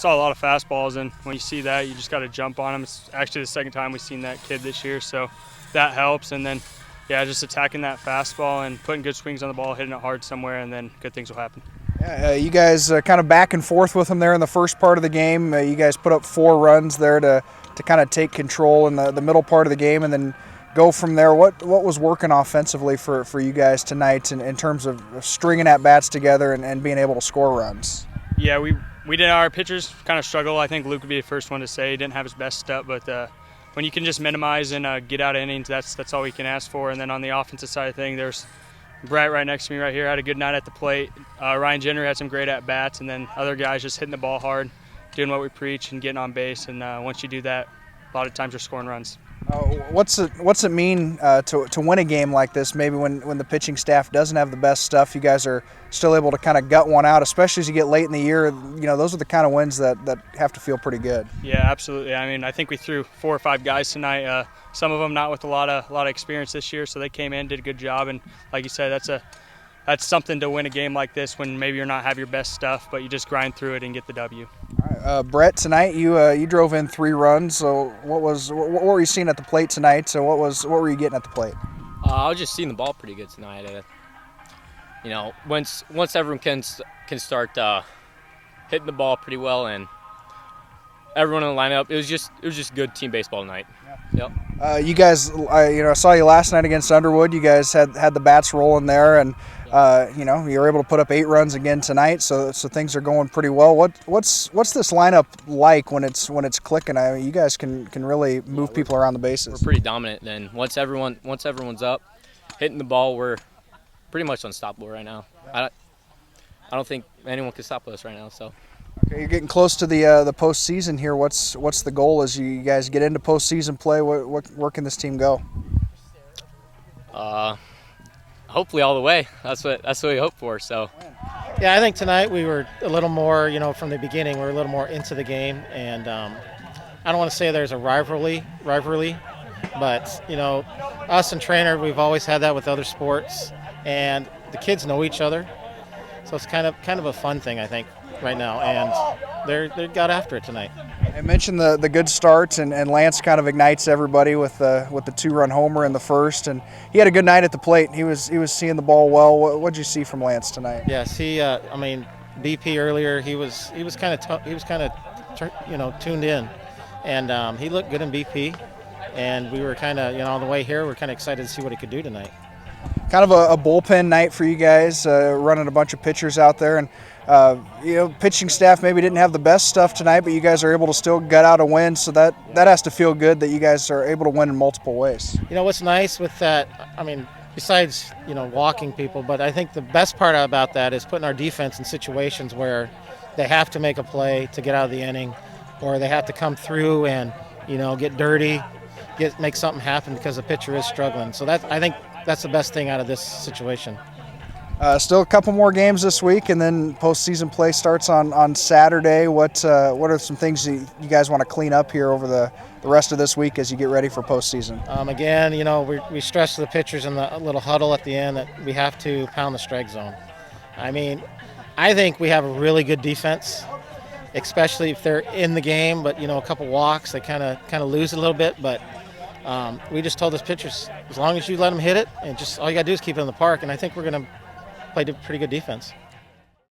saw a lot of fastballs, and when you see that, you just got to jump on them. It's actually the second time we've seen that kid this year, so that helps. And then, yeah, just attacking that fastball and putting good swings on the ball, hitting it hard somewhere, and then good things will happen. Yeah, you guys kind of back and forth with them there in the first part of the game. You guys put up 4 runs there to kind of take control in the middle part of the game and then go from there. What was working offensively for you guys tonight in terms of stringing at-bats together and being able to score runs? Yeah, we did. Our pitchers kind of struggle. I think Luke would be the first one to say he didn't have his best step, but when you can just minimize and get out of innings, that's all we can ask for. And then on the offensive side of things, there's Brett right next to me right here had a good night at the plate. Ryan Jenner had some great at-bats, and then other guys just hitting the ball hard, doing what we preach and getting on base. And once you do that, a lot of times you're scoring runs. What's it mean to win a game like this? Maybe when the pitching staff doesn't have the best stuff, you guys are still able to kind of gut one out, especially as you get late in the year. Those are the kind of wins that have to feel pretty good. Yeah, absolutely. I mean, I think we threw 4 or 5 guys tonight. Some of them not with a lot of experience this year, so they came in, did a good job. And like you said, that's something to win a game like this when maybe you're not have your best stuff, but you just grind through it and get the W. All right, Brett, tonight you drove in 3 runs. So what were you seeing at the plate tonight? So what were you getting at the plate? I was just seeing the ball pretty good tonight. Once everyone can start hitting the ball pretty well and everyone in the lineup, it was just good team baseball tonight. Yeah. Yep. You guys, I saw you last night against Underwood. You guys had the bats rolling there, and you were able to put up 8 runs again tonight. So things are going pretty well. What's this lineup like when it's clicking? I mean, you guys can really move people around the bases. We're pretty dominant. Then once everyone's up, hitting the ball, we're pretty much unstoppable right now. I don't think anyone can stop us right now. So. Okay, you're getting close to the postseason here. What's the goal as you guys get into postseason play? Where can this team go? Hopefully all the way. That's what we hope for. So. Yeah, I think tonight we were a little more, from the beginning, we're a little more into the game, and I don't want to say there's a rivalry, but us and Treynor, we've always had that with other sports, and the kids know each other, so it's kind of a fun thing, I think, right now, and they got after it tonight. I mentioned the good start, and Lance kind of ignites everybody with the 2-run homer in the first, and he had a good night at the plate. He was seeing the ball well. What did you see from Lance tonight? Yes, BP earlier, he was kind of tuned in, and he looked good in BP, and we were kind of on the way here. We're kind of excited to see what he could do tonight. Kind of a bullpen night for you guys, running a bunch of pitchers out there, and pitching staff maybe didn't have the best stuff tonight, but you guys are able to still gut out a win, so that has to feel good that you guys are able to win in multiple ways. What's nice with that, besides walking people, but I think the best part about that is putting our defense in situations where they have to make a play to get out of the inning, or they have to come through and get dirty, make something happen because the pitcher is struggling. So I think that's the best thing out of this situation. Still a couple more games this week, and then postseason play starts on Saturday. What are some things you guys want to clean up here over the rest of this week as you get ready for postseason? Again, we stress to the pitchers in the little huddle at the end that we have to pound the strike zone. I think we have a really good defense, especially if they're in the game, but a couple walks, they kind of lose a little bit, but we just told those pitchers, as long as you let them hit it, and just all you got to do is keep it in the park, and I think we're going to play pretty good defense.